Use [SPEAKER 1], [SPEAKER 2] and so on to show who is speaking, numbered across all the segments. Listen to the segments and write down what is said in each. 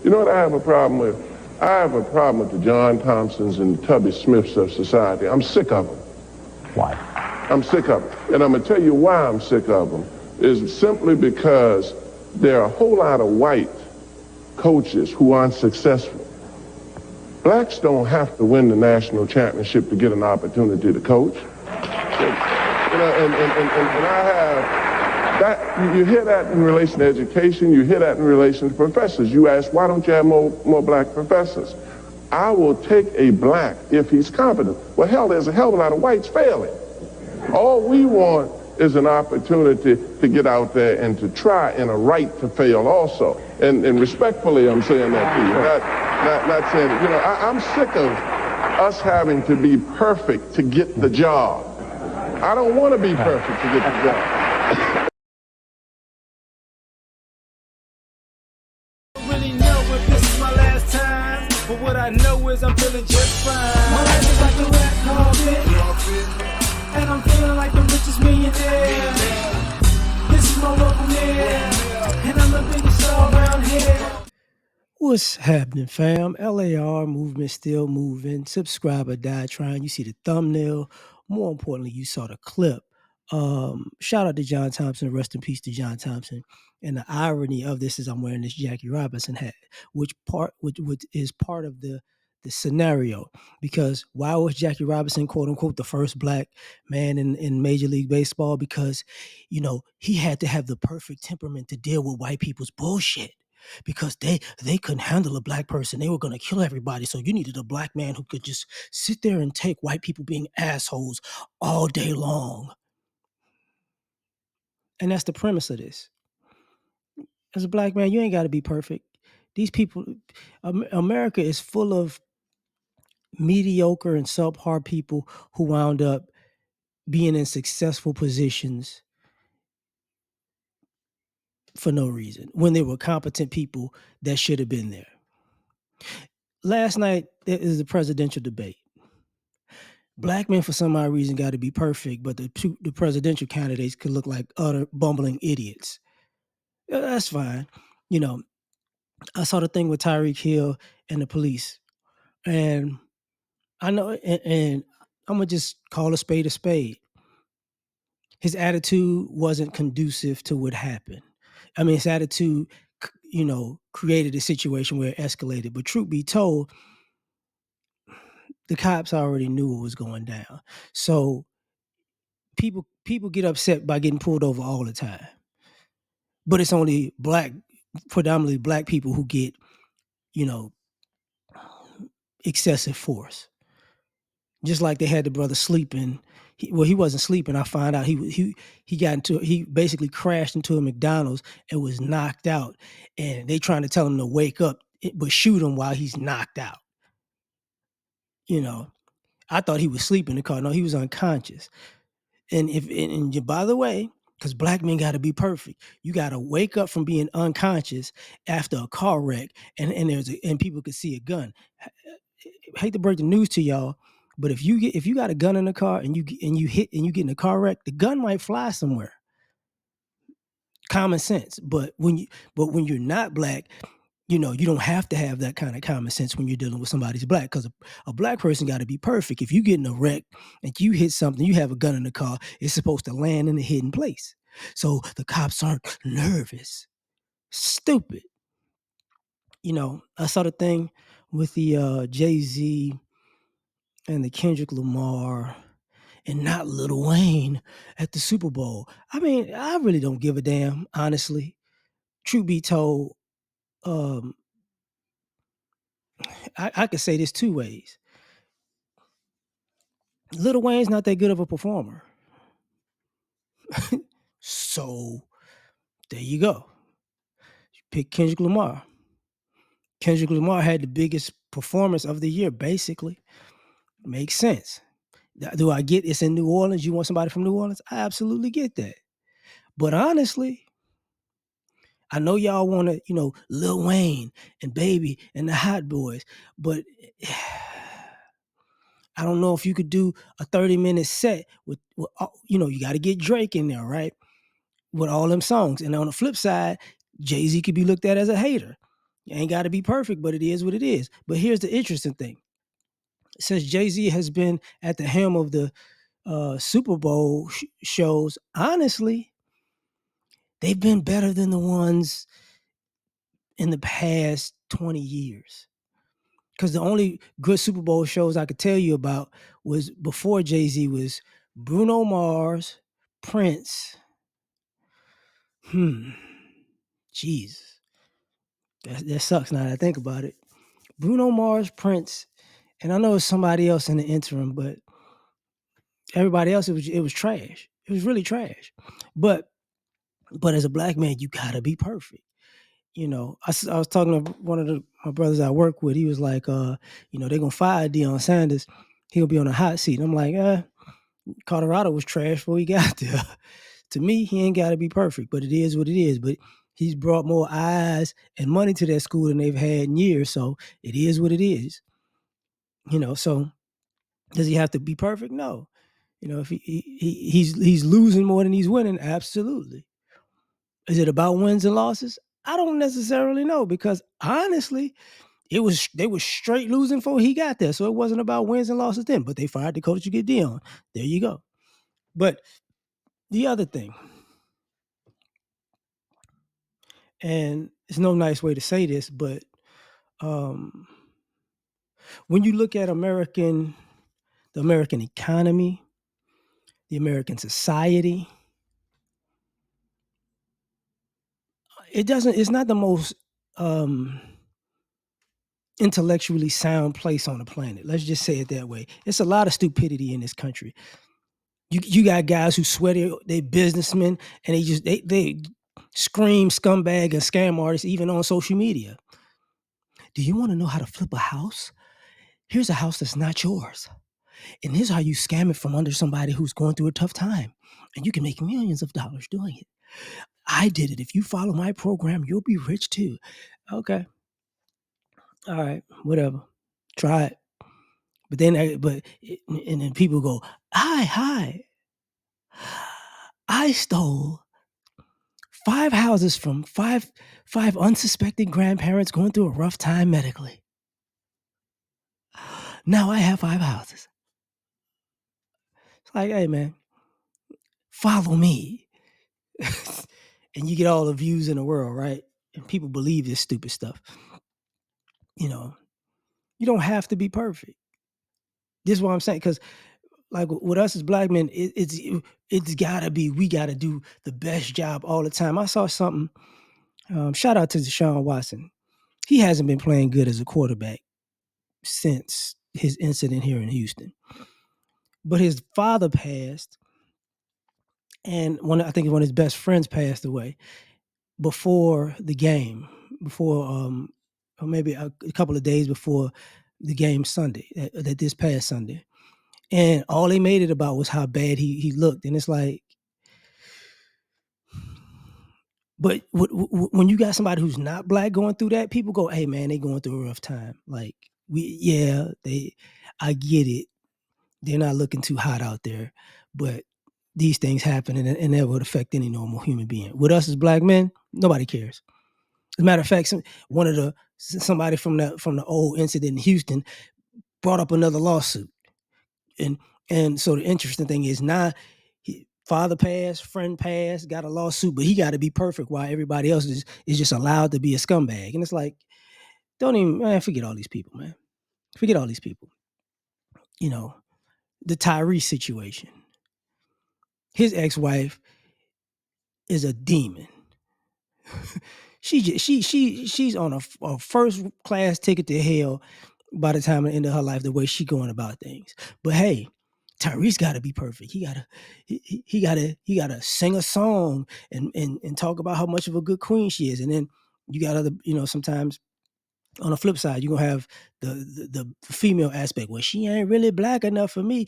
[SPEAKER 1] You know what I have a problem with? I have a problem with the John Thompsons and Tubby Smiths of society. I'm sick of them.
[SPEAKER 2] Why?
[SPEAKER 1] I'm sick of them. And I'm going to tell you why I'm sick of them. Is simply because there are a whole lot of white coaches who aren't successful. Blacks don't have to win the national championship to get an opportunity to coach. You know, and I have that. You hear that in relation to education. You hear that in relation to professors. You ask, why don't you have more black professors? I will take a black if he's competent. Well, hell, there's a hell of a lot of whites failing. All we want is an opportunity to get out there and to try, and a right to fail also. And respectfully, I'm saying that to you. Not saying, you know, I'm sick of us having to be perfect to get the job. I don't want to be perfect to get the job.
[SPEAKER 3] Really know if this is my last time, but what I know is I'm feeling just fine. My life is like a red carpet, and I'm feeling like the richest millionaire. This is my local mayor, and I'm the biggest star around here.
[SPEAKER 4] What's happening, fam? L.A.R. movement still moving. Subscriber died trying. You see the thumbnail. More importantly, you saw the clip. Shout out to John Thompson. Rest in peace to John Thompson. And the irony of this is I'm wearing this Jackie Robinson hat, which is part of the scenario. Because why was Jackie Robinson, quote unquote, the first black man in Major League Baseball? Because, you know, he had to have the perfect temperament to deal with white people's bullshit. Because they couldn't handle a black person. They were going to kill everybody. So you needed a black man who could just sit there and take white people being assholes all day long. And that's the premise of this. As a black man, you ain't got to be perfect. These people, America is full of mediocre and subpar people who wound up being in successful positions for no reason when they were competent people that should have been there. Last night, there is the presidential debate. Black men, for some odd reason, got to be perfect, but the presidential candidates could look like utter bumbling idiots. That's fine. You know, I saw the thing with Tyreek Hill and the police, and I know, and I'm gonna just call a spade a spade. His attitude wasn't conducive to what happened. I mean, his attitude, you know, created a situation where it escalated. But truth be told, the cops already knew what was going down. So people get upset by getting pulled over all the time. But it's only predominantly black people who get, you know, excessive force. Just like they had the brother sleeping. He wasn't sleeping. I find out he basically crashed into a McDonald's and was knocked out. And they trying to tell him to wake up, but shoot him while he's knocked out. You know, I thought he was sleeping in the car. No, he was unconscious. And by the way, because black men got to be perfect, you got to wake up from being unconscious after a car wreck, and people could see a gun. I hate to break the news to y'all, but if you got a gun in the car and you get in a car wreck, the gun might fly somewhere. Common sense, but when you're not black, you know, you don't have to have that kind of common sense when you're dealing with somebody's black, because a black person got to be perfect. If you get in a wreck and you hit something, you have a gun in the car, it's supposed to land in a hidden place. So the cops aren't nervous. Stupid. You know, I saw the thing with the Jay-Z and the Kendrick Lamar and not Lil Wayne at the Super Bowl. I mean, I really don't give a damn, honestly. Truth be told, I could say this two ways. Lil Wayne's not that good of a performer. So there you go. Pick Kendrick Lamar. Kendrick Lamar had the biggest performance of the year, basically. Makes sense. Do I get it's in New Orleans? You want somebody from New Orleans? I absolutely get that. But honestly, I know y'all want to, you know, Lil Wayne and Baby and the Hot Boys, but I don't know if you could do a 30-minute set with you know, you got to get Drake in there, right? With all them songs. And on the flip side, Jay-Z could be looked at as a hater. Ain't got to be perfect, but it is what it is. But here's the interesting thing: since Jay-Z has been at the helm of the Super Bowl shows, honestly, they've been better than the ones in the past 20 years. Because the only good Super Bowl shows I could tell you about was before Jay-Z was Bruno Mars, Prince. Jeez. That sucks now that I think about it. Bruno Mars, Prince, and I know it's somebody else in the interim, but everybody else, it was trash. It was really trash. But as a black man, you gotta be perfect. You know, I was talking to one of my brothers I work with. He was like, they're gonna fire Deion Sanders. He'll be on a hot seat. And I'm like, Colorado was trash before he got there. To me, he ain't gotta be perfect, but it is what it is. But he's brought more eyes and money to that school than they've had in years. So it is what it is. So does he have to be perfect? No. If he's losing more than he's winning, absolutely. Is it about wins and losses? I don't necessarily know, because honestly, they were straight losing before he got there. So it wasn't about wins and losses then. But they fired the coach to get Deion. There you go. But the other thing, and it's no nice way to say this, but when you look at the American economy, the American society, it's not the most intellectually sound place on the planet. Let's just say it that way. It's a lot of stupidity in this country. You got guys who swear they businessmen, and they scream scumbag and scam artists even on social media. Do you want to know how to flip a house? Here's a house that's not yours. And here's how you scam it from under somebody who's going through a tough time. And you can make millions of dollars doing it. I did it. If you follow my program, you'll be rich too. Okay. All right. Whatever. Try it. But then people go, hi. I stole 5 houses from five unsuspecting grandparents going through a rough time medically. Now I have 5 houses. It's like, hey man, follow me. And you get all the views in the world, right? And people believe this stupid stuff. You don't have to be perfect. This is what I'm saying, because like with us as black men, it's gotta be, we gotta do the best job all the time. I saw something. Shout out to Deshaun Watson. He hasn't been playing good as a quarterback since his incident here in Houston. But his father passed, and I think one of his best friends passed away before the game, or maybe a couple of days before the game Sunday, that this past Sunday. And all they made it about was how bad he looked. And it's like, but when you got somebody who's not black going through that, people go, hey man, they going through a rough time. Like, I get it. They're not looking too hot out there, but these things happen, and that would affect any normal human being. With us as black men, nobody cares. As a matter of fact, somebody from the old incident in Houston brought up another lawsuit. And so the interesting thing is, now father passed, friend passed, got a lawsuit, but he got to be perfect while everybody else is just allowed to be a scumbag. And it's like, forget all these people, man. Forget all these people. The Tyrese situation. His ex-wife is a demon. She's on a first class ticket to hell by the time of the end of her life, the way she going about things. But hey, Tyrese got to be perfect. He gotta sing a song and talk about how much of a good queen she is. And then you got other, sometimes on the flip side, you're gonna have the female aspect. Well, she ain't really black enough for me.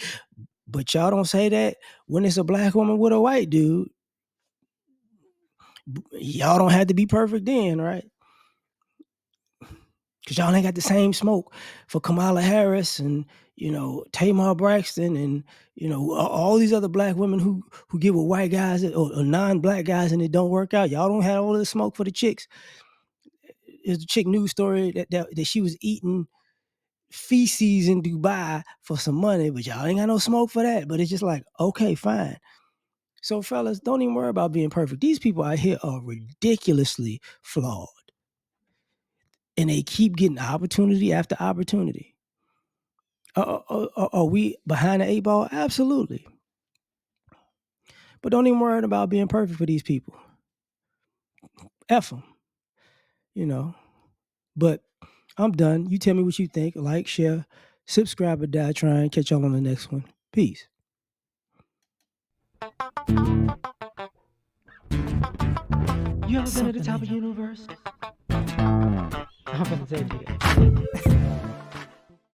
[SPEAKER 4] But y'all don't say that when it's a black woman with a white dude. Y'all don't have to be perfect then, right? Because y'all ain't got the same smoke for Kamala Harris and, Tamar Braxton and, all these other black women who get with white guys or non-black guys and it don't work out. Y'all don't have all this smoke for the chicks. a chick news story that she was eating feces in Dubai for some money, but y'all ain't got no smoke for that. But it's just like, okay, fine. So fellas, don't even worry about being perfect. These people out here are ridiculously flawed. And they keep getting opportunity after opportunity. Are we behind the 8 ball? Absolutely. But don't even worry about being perfect for these people. F them. You know. But I'm done. You tell me what you think. Like, share, subscribe, or die trying. Catch y'all on the next one. Peace. You ever been at the top of the universe? I'm gonna tell you that.